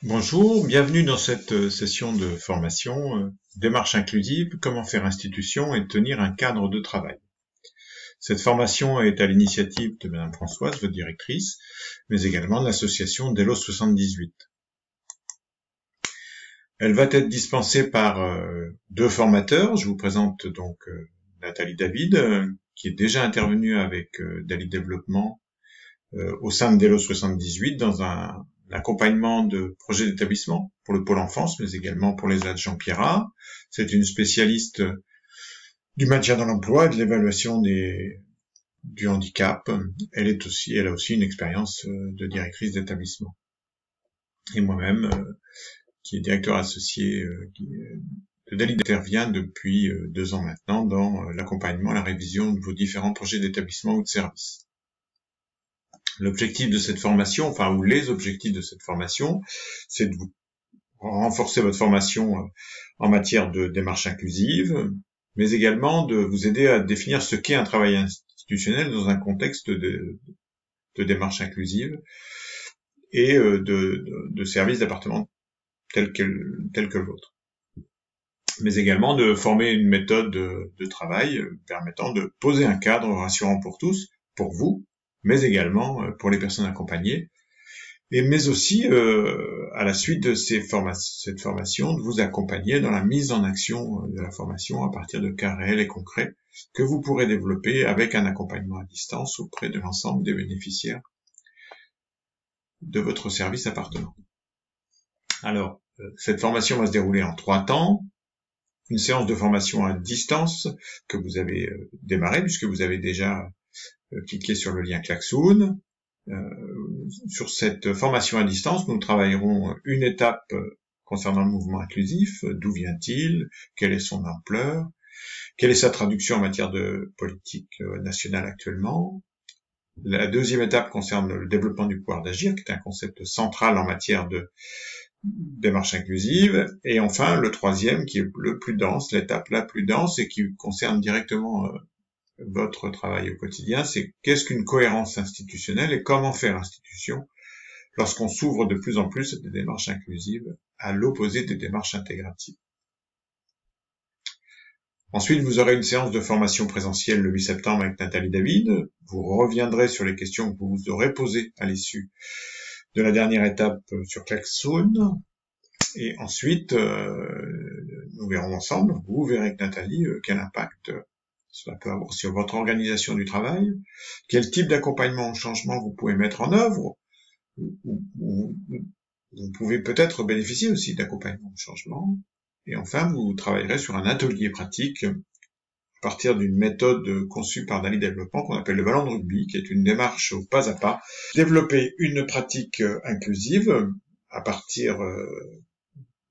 Bonjour, bienvenue dans cette session de formation démarche inclusive, comment faire institution et tenir un cadre de travail. Cette formation est à l'initiative de Madame Françoise, votre directrice, mais également de l'association Delos 78. Elle va être dispensée par deux formateurs. Je vous présente donc Nathalie David, qui est déjà intervenue avec Dali Développement au sein de Delos 78 dans un accompagnement de projets d'établissement pour le pôle enfance, mais également pour les adjoints Pierrat. C'est une spécialiste du maintien dans l'emploi et de l'évaluation du handicap. Elle a aussi une expérience de directrice d'établissement. Et moi-même, qui est directeur associé de Dali, intervient depuis 2 ans maintenant dans l'accompagnement et la révision de vos différents projets d'établissement ou de service. L'objectif de cette formation, ou les objectifs de cette formation, c'est de vous renforcer votre formation en matière de démarche inclusive, mais également de vous aider à définir ce qu'est un travail institutionnel dans un contexte de démarche inclusive et de services d'appartement tel que le vôtre. Mais également de former une méthode de travail permettant de poser un cadre rassurant pour tous, pour vous, mais également pour les personnes accompagnées, mais aussi à la suite de cette formation, de vous accompagner dans la mise en action de la formation à partir de cas réels et concrets que vous pourrez développer avec un accompagnement à distance auprès de l'ensemble des bénéficiaires de votre service appartenant. Alors, cette formation va se dérouler en 3 temps. Une séance de formation à distance que vous avez démarrée puisque vous avez déjà cliquez sur le lien Klaxoon. Sur cette formation à distance, nous travaillerons une étape concernant le mouvement inclusif. D'où vient-il? Quelle est son ampleur? Quelle est sa traduction en matière de politique nationale actuellement? La deuxième étape concerne le développement du pouvoir d'agir, qui est un concept central en matière de démarche inclusive. Et enfin, le troisième, qui est le plus dense, l'étape la plus dense et qui concerne directement votre travail au quotidien, c'est qu'est-ce qu'une cohérence institutionnelle et comment faire institution lorsqu'on s'ouvre de plus en plus à des démarches inclusives à l'opposé des démarches intégratives. Ensuite, vous aurez une séance de formation présentielle le 8 septembre avec Nathalie David. Vous reviendrez sur les questions que vous aurez posées à l'issue de la dernière étape sur Klaxoon. Et ensuite, nous verrons ensemble, vous verrez avec Nathalie, quel impact cela peut avoir sur votre organisation du travail, quel type d'accompagnement au changement vous pouvez mettre en œuvre, ou vous pouvez peut-être bénéficier aussi d'accompagnement au changement, et enfin vous travaillerez sur un atelier pratique à partir d'une méthode conçue par Dali Développement qu'on appelle le ballon de rugby, qui est une démarche au pas à pas, développer une pratique inclusive à partir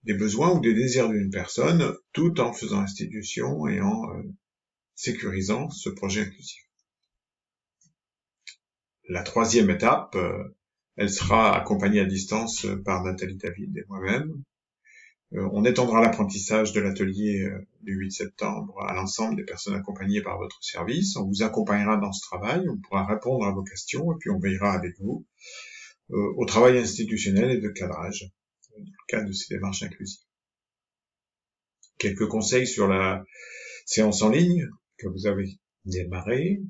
des besoins ou des désirs d'une personne, tout en faisant institution et en sécurisant ce projet inclusif. La troisième étape, elle sera accompagnée à distance par Nathalie David et moi-même. On étendra l'apprentissage de l'atelier du 8 septembre à l'ensemble des personnes accompagnées par votre service. On vous accompagnera dans ce travail, on pourra répondre à vos questions et puis on veillera avec vous au travail institutionnel et de cadrage dans le cadre de ces démarches inclusives. Quelques conseils sur la séance en ligne que vous avez démarré.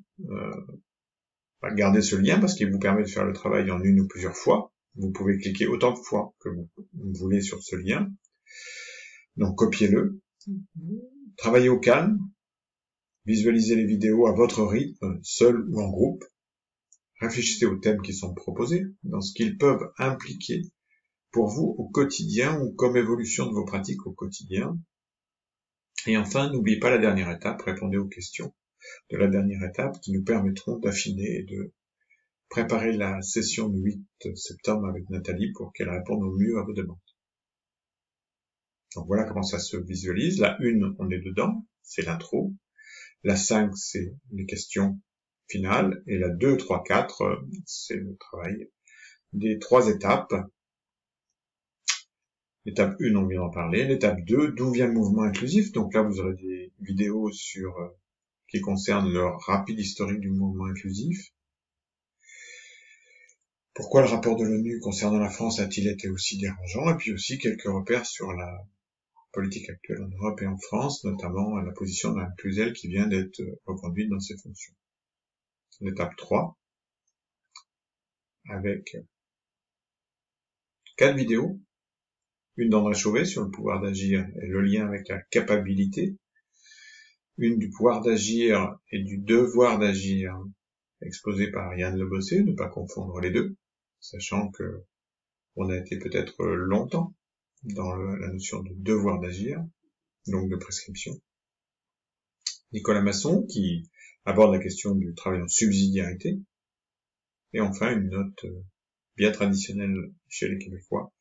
Gardez ce lien parce qu'il vous permet de faire le travail en une ou plusieurs fois. Vous pouvez cliquer autant de fois que vous voulez sur ce lien. Donc copiez-le. Travaillez au calme. Visualisez les vidéos à votre rythme, seul ou en groupe. Réfléchissez aux thèmes qui sont proposés, dans ce qu'ils peuvent impliquer pour vous au quotidien ou comme évolution de vos pratiques au quotidien. Et enfin, n'oubliez pas la dernière étape, répondez aux questions de la dernière étape qui nous permettront d'affiner et de préparer la session du 8 septembre avec Nathalie pour qu'elle réponde au mieux à vos demandes. Donc voilà comment ça se visualise. La 1, on est dedans, c'est l'intro. La 5, c'est les questions finales. Et la 2, 3, 4, c'est le travail des 3 étapes. L'étape 1, on vient d'en parler. L'étape 2, d'où vient le mouvement inclusif. Donc là, vous aurez des vidéos qui concernent le rapide historique du mouvement inclusif. Pourquoi le rapport de l'ONU concernant la France a-t-il été aussi dérangeant? Et puis aussi quelques repères sur la politique actuelle en Europe et en France, notamment la position de Mme Cluzel qui vient d'être reconduite dans ses fonctions. L'étape 3, avec 4 vidéos, une d'André Chauvet sur le pouvoir d'agir et le lien avec la capacité, une du pouvoir d'agir et du devoir d'agir exposée par Yann Le Bossé, ne pas confondre les deux, sachant que on a été peut-être longtemps dans la notion de devoir d'agir, donc de prescription. Nicolas Masson, qui aborde la question du travail en subsidiarité. Et enfin, une note bien traditionnelle chez les Québécois,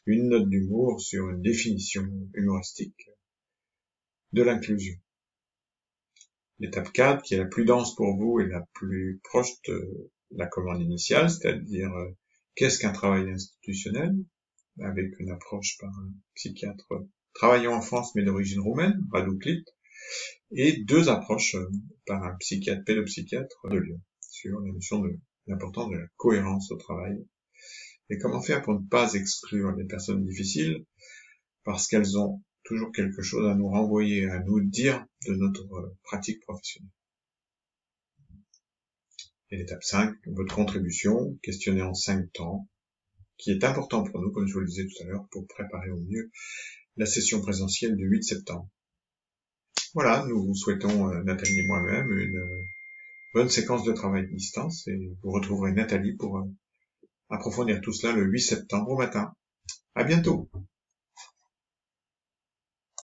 une note d'humour sur une définition humoristique de l'inclusion. L'étape 4, qui est la plus dense pour vous et la plus proche de la commande initiale, c'est-à-dire qu'est-ce qu'un travail institutionnel, avec une approche par un psychiatre travaillant en France mais d'origine roumaine, Radu Klit, et 2 approches par un psychiatre, pédopsychiatre de Lyon, sur la notion de l'importance de la cohérence au travail, et comment faire pour ne pas exclure les personnes difficiles, parce qu'elles ont toujours quelque chose à nous renvoyer, à nous dire de notre pratique professionnelle. Et l'étape 5, votre contribution, questionnée en 5 temps, qui est important pour nous, comme je vous le disais tout à l'heure, pour préparer au mieux la session présentielle du 8 septembre. Voilà, nous vous souhaitons, Nathalie et moi-même, une bonne séquence de travail à distance, et vous retrouverez Nathalie pour approfondir tout cela le 8 septembre au matin. À bientôt!